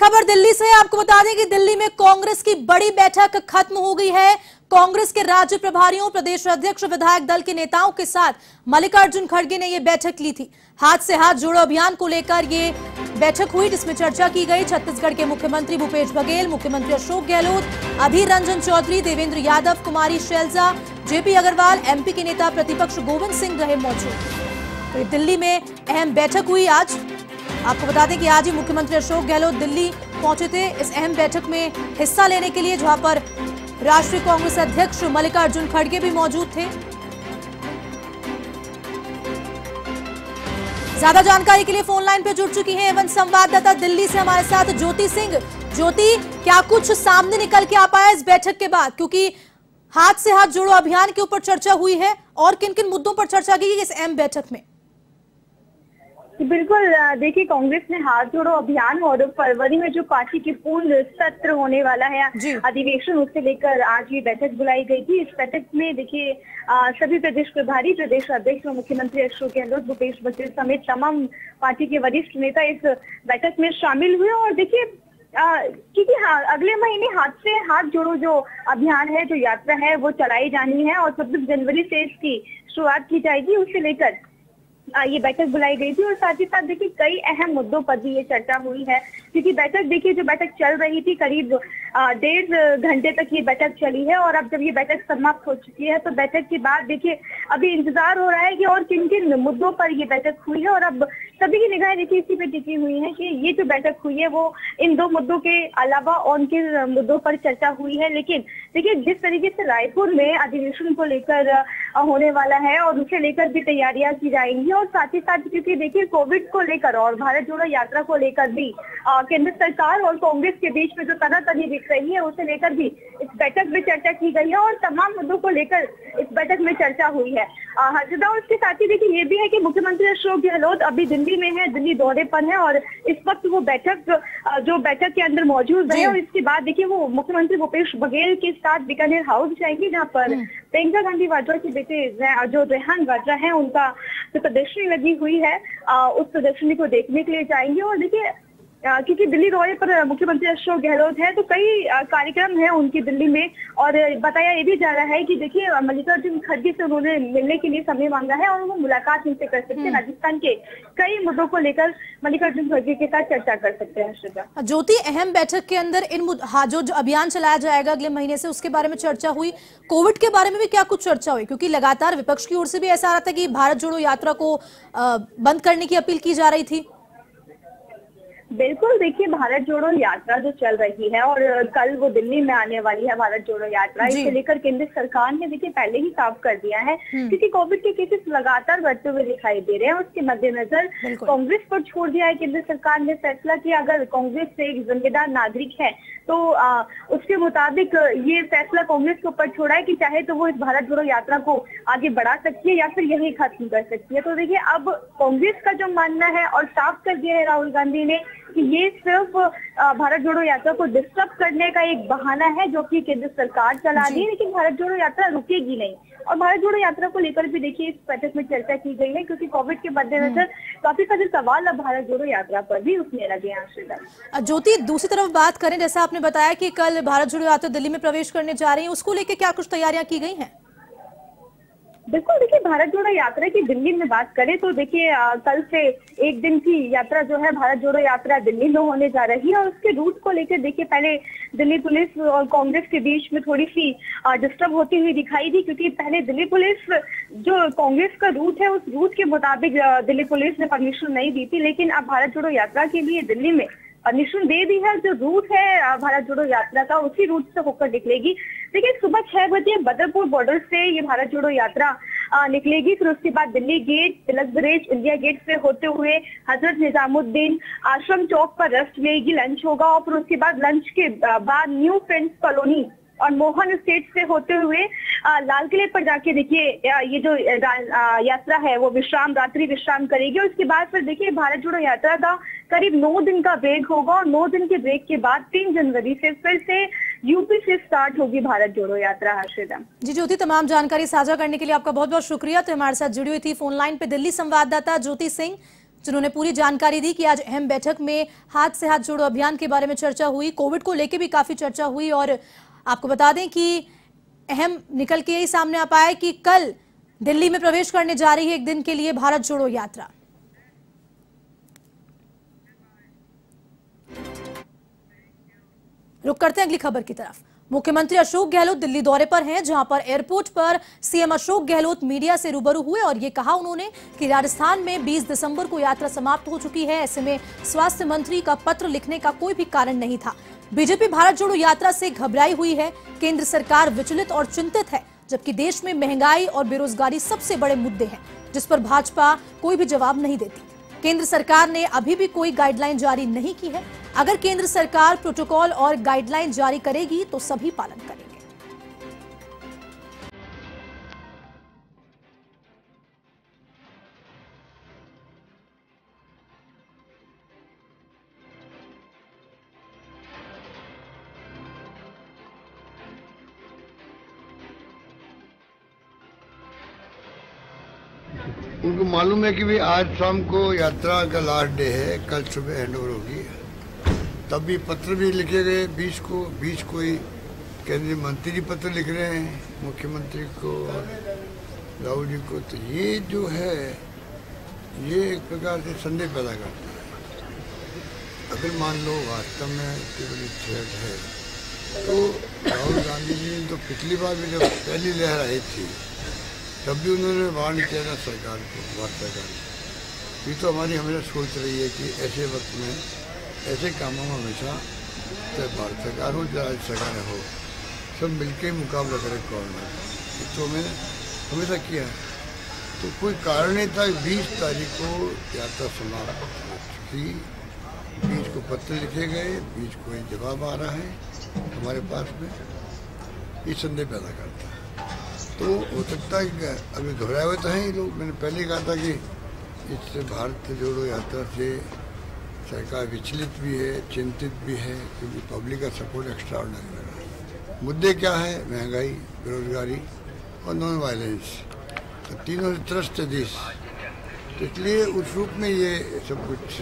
खबर दिल्ली से। आपको बता दें कि दिल्ली में कांग्रेस की बड़ी बैठक खत्म हो गई है। कांग्रेस के राज्य प्रभारियों, प्रदेश अध्यक्ष, विधायक दल के नेताओं के साथ मल्लिकार्जुन खड़गे ने यह बैठक ली थी। हाथ से हाथ जोड़ो अभियान को लेकर ये बैठक हुई, जिसमें चर्चा की गई। छत्तीसगढ़ के मुख्यमंत्री भूपेश बघेल, मुख्यमंत्री अशोक गहलोत, अधीर रंजन चौधरी, देवेंद्र यादव, कुमारी शैलजा, जेपी अग्रवाल, एमपी के नेता प्रतिपक्ष गोविंद सिंह रहे मौजूद। तो दिल्ली में अहम बैठक हुई आज। आपको बता दें कि आज ही मुख्यमंत्री अशोक गहलोत दिल्ली पहुंचे थे इस अहम बैठक में हिस्सा लेने के लिए, जहां पर राष्ट्रीय कांग्रेस अध्यक्ष मल्लिकार्जुन खड़गे भी मौजूद थे। ज्यादा जानकारी के लिए फोन लाइन पे जुड़ चुकी हैं एवं संवाददाता दिल्ली से हमारे साथ ज्योति सिंह। ज्योति, क्या कुछ सामने निकल के आ पाया इस बैठक के बाद, क्योंकि हाथ से हाथ जोड़ो अभियान के ऊपर चर्चा हुई है, और किन किन मुद्दों पर चर्चा की गई इस अहम बैठक में? बिल्कुल, देखिए कांग्रेस ने हाथ जोड़ो अभियान और फरवरी में जो पार्टी की पूर्ण सत्र होने वाला है अधिवेशन, उससे लेकर आज ये बैठक बुलाई गई थी। इस बैठक में देखिए सभी प्रदेश प्रभारी, प्रदेश अध्यक्ष और मुख्यमंत्री अशोक गहलोत, भूपेश बघेल समेत तमाम पार्टी के वरिष्ठ नेता इस बैठक में शामिल हुए। और देखिए क्योंकि अगले महीने हाथ से हाथ जोड़ो जो अभियान है, जो यात्रा है, वो चलाई जानी है और 26 जनवरी से इसकी शुरुआत की जाएगी। उससे लेकर ये बैठक बुलाई गई थी और साथ ही साथ देखिए कई अहम मुद्दों पर भी ये चर्चा हुई है, क्योंकि बैठक देखिए जो बैठक चल रही थी करीब 1.5 घंटे तक ये बैठक चली है। और अब जब ये बैठक समाप्त हो चुकी है तो बैठक के बाद देखिए अभी इंतजार हो रहा है कि और किन किन मुद्दों पर ये बैठक हुई है। और अब सभी की निगाहें देखिए इसी पे टिकी हुई है कि ये जो बैठक हुई है वो इन दो मुद्दों के अलावा और किन मुद्दों पर चर्चा हुई है। लेकिन देखिए जिस तरीके से रायपुर में अधिवेशन को लेकर होने वाला है और उसे लेकर भी तैयारियां की जाएंगी, और साथ ही साथ क्योंकि देखिए कोविड को लेकर और भारत जोड़ो यात्रा को लेकर भी केंद्र सरकार और कांग्रेस के बीच में जो तनातनी दिख रही है उसे लेकर भी इस बैठक में चर्चा की गई है और तमाम मुद्दों को लेकर इस बैठक में चर्चा हुई है। हर्षदा, उसके साथ ही देखिए ये भी है कि मुख्यमंत्री अशोक गहलोत अभी दिल्ली में है, दिल्ली दौरे पर है और इस वक्त वो बैठक के अंदर मौजूद है। और इसके बाद देखिए वो मुख्यमंत्री भूपेश बघेल के साथ बीकानेर हाउस जाएंगे, जहाँ पर प्रियंका गांधी वाड्रा के बेटे जो रेहान वाड्रा है उनका जो प्रदर्शनी लगी हुई है उस प्रदर्शनी को देखने के लिए जाएंगे। और देखिए क्योंकि दिल्ली दौरे पर मुख्यमंत्री अशोक गहलोत है तो कई कार्यक्रम है उनकी दिल्ली में, और बताया ये भी जा रहा है कि देखिए मल्लिकार्जुन खड़गे से उन्होंने मिलने के लिए समय मांगा है और वो मुलाकात उनसे कर सकते हैं। राजस्थान के कई मुद्दों को लेकर मल्लिकार्जुन खड़गे के साथ चर्चा कर सकते हैं। श्रद्धा, ज्योति, अहम बैठक के अंदर इन जो अभियान चलाया जाएगा अगले महीने से, उसके बारे में चर्चा हुई। कोविड के बारे में भी क्या कुछ चर्चा हुई, क्योंकि लगातार विपक्ष की ओर से भी ऐसा आ रहा था कि भारत जोड़ो यात्रा को बंद करने की अपील की जा रही थी? बिल्कुल, देखिए भारत जोड़ो यात्रा जो चल रही है और कल वो दिल्ली में आने वाली है भारत जोड़ो यात्रा, इसे लेकर केंद्र सरकार ने देखिए पहले ही साफ कर दिया है, क्योंकि कोविड के केसेस लगातार बढ़ते हुए दिखाई दे रहे हैं। उसके मद्देनजर कांग्रेस पर छोड़ दिया है केंद्र सरकार ने फैसला कि अगर कांग्रेस से एक जिम्मेदार नागरिक है तो उसके मुताबिक ये फैसला कांग्रेस के ऊपर छोड़ा है कि चाहे तो वो इस भारत जोड़ो यात्रा को आगे बढ़ा सकती है या फिर यही खत्म कर सकती है। तो देखिए अब कांग्रेस का जो मानना है और साफ कर दिया है राहुल गांधी ने कि ये सिर्फ भारत जोड़ो यात्रा को डिस्टर्ब करने का एक बहाना है जो कि केंद्र सरकार चला रही है, लेकिन भारत जोड़ो यात्रा रुकेगी नहीं। और भारत जोड़ो यात्रा को लेकर भी देखिए इस बैठक में चर्चा की गई है, क्योंकि कोविड के मद्देनजर काफी सारे सवाल अब भारत जोड़ो यात्रा पर भी उठने लगे हैं। ज्योति, दूसरी तरफ बात करें, जैसा आपने बताया कि कल भारत जोड़ो यात्रा दिल्ली में प्रवेश करने जा रही है, उसको लेकर क्या कुछ तैयारियां की गई हैं? बिल्कुल, देखिए भारत जोड़ो यात्रा की दिल्ली में बात करें तो देखिए कल से एक दिन की यात्रा जो है भारत जोड़ो यात्रा दिल्ली में होने जा रही है। और उसके रूट को लेकर देखिए पहले दिल्ली पुलिस और कांग्रेस के बीच में थोड़ी सी डिस्टर्ब होती हुई दिखाई दी, क्योंकि पहले दिल्ली पुलिस जो कांग्रेस का रूट है उस रूट के मुताबिक दिल्ली पुलिस ने परमिशन नहीं दी थी, लेकिन अब भारत जोड़ो यात्रा के लिए दिल्ली में परमिशन दे दी है। जो रूट है भारत जोड़ो यात्रा का उसी रूट से होकर निकलेगी। देखिए सुबह 6 बजे बदरपुर बॉर्डर से ये भारत जोड़ो यात्रा निकलेगी, फिर उसके बाद दिल्ली गेट, तिलक ब्रिज, इंडिया गेट से होते हुए हजरत निजामुद्दीन आश्रम चौक पर रेस्ट लेगी, लंच होगा और फिर उसके बाद लंच के बाद न्यू फ्रेंड्स कॉलोनी और मोहन स्टेट से होते हुए लाल किले पर जाके देखिए ये जो यात्रा है वो रात्रि विश्राम करेगी। और उसके बाद फिर देखिए भारत जोड़ो यात्रा का करीब 9 दिन का ब्रेक होगा और 9 दिन के ब्रेक के बाद 3 जनवरी से फिर से यूपी से स्टार्ट होगी भारत जोड़ो यात्रा। हर्षिता जी, ज्योति, तमाम जानकारी साझा करने के लिए आपका बहुत बहुत शुक्रिया। तो हमारे साथ जुड़ी हुई थी फोन लाइन पे दिल्ली संवाददाता ज्योति सिंह। जिन्होंने पूरी जानकारी दी कि आज अहम बैठक में हाथ से हाथ जोड़ो अभियान के बारे में चर्चा हुई, कोविड को लेकर भी काफी चर्चा हुई। और आपको बता दें कि अहम निकल के यही सामने आ पाया कि कल दिल्ली में प्रवेश करने जा रही है एक दिन के लिए भारत जोड़ो यात्रा। रुक करते हैं अगली खबर की तरफ। मुख्यमंत्री अशोक गहलोत दिल्ली दौरे पर हैं, जहां पर एयरपोर्ट पर सीएम अशोक गहलोत मीडिया से रूबरू हुए और ये कहा उन्होंने कि राजस्थान में 20 दिसंबर को यात्रा समाप्त हो चुकी है। ऐसे में स्वास्थ्य मंत्री का पत्र लिखने का कोई भी कारण नहीं था। बीजेपी भारत जोड़ो यात्रा से घबराई हुई है। केंद्र सरकार विचलित और चिंतित है, जबकि देश में महंगाई और बेरोजगारी सबसे बड़े मुद्दे हैं, जिस पर भाजपा कोई भी जवाब नहीं देती। केंद्र सरकार ने अभी भी कोई गाइडलाइन जारी नहीं की है। अगर केंद्र सरकार प्रोटोकॉल और गाइडलाइन जारी करेगी तो सभी पालन करेंगे। उनको मालूम है कि भाई आज शाम को यात्रा का लास्ट डे है, कल सुबह हैंडओवर होगी। तब भी पत्र भी लिखे गए 20 को ही केंद्रीय मंत्री पत्र लिख रहे हैं मुख्यमंत्री को, राहुल जी को। तो ये जो है ये एक प्रकार से संदेह पैदा करता है। अगर मान लो वास्तव में इतनी बड़ी थ्रेट है तो राहुल गांधी जी ने तो पिछली बार भी जब पहली लहर आई थी तब भी उन्होंने वार्न किया था सरकार को, भारत सरकार को। ये तो हमारी हमेशा सोच रही है कि ऐसे वक्त में ऐसे कामों में हमेशा चाहे भारत सरकार हो चाहे राज्य सरकार हो, सब मिलकर ही मुकाबला करें कोरोना। तो मैंने हमेशा किया है। तो कोई कारण नहीं था। 20 तारीख को यात्रा समाप्त हो चुकी, 20 को पत्र लिखे गए, 20 को जवाब आ रहा है हमारे पास में। ये संदेह पैदा करता है। तो हो सकता है कि अभी घबराए हुए तो हैं ये लोग। मैंने पहले ही कहा था कि इससे भारत जोड़ो यात्रा से सरकार विचलित भी है, चिंतित भी है, क्योंकि पब्लिक का सपोर्ट एक्स्ट्रा ऑर्डिनरी मिल रहा है। मुद्दे क्या है? महंगाई, बेरोजगारी और नॉन वायलेंस। तो तीनों से त्रस्त है देश। तो इसलिए उस रूप में ये सब कुछ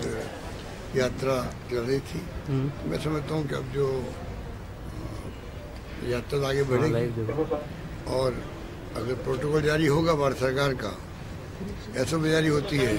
यात्रा चल रही थी। मैं समझता हूँ कि अब जो यात्रा आगे बढ़ेगी और अगर प्रोटोकॉल जारी होगा भारत सरकार का, ऐसा जारी होती है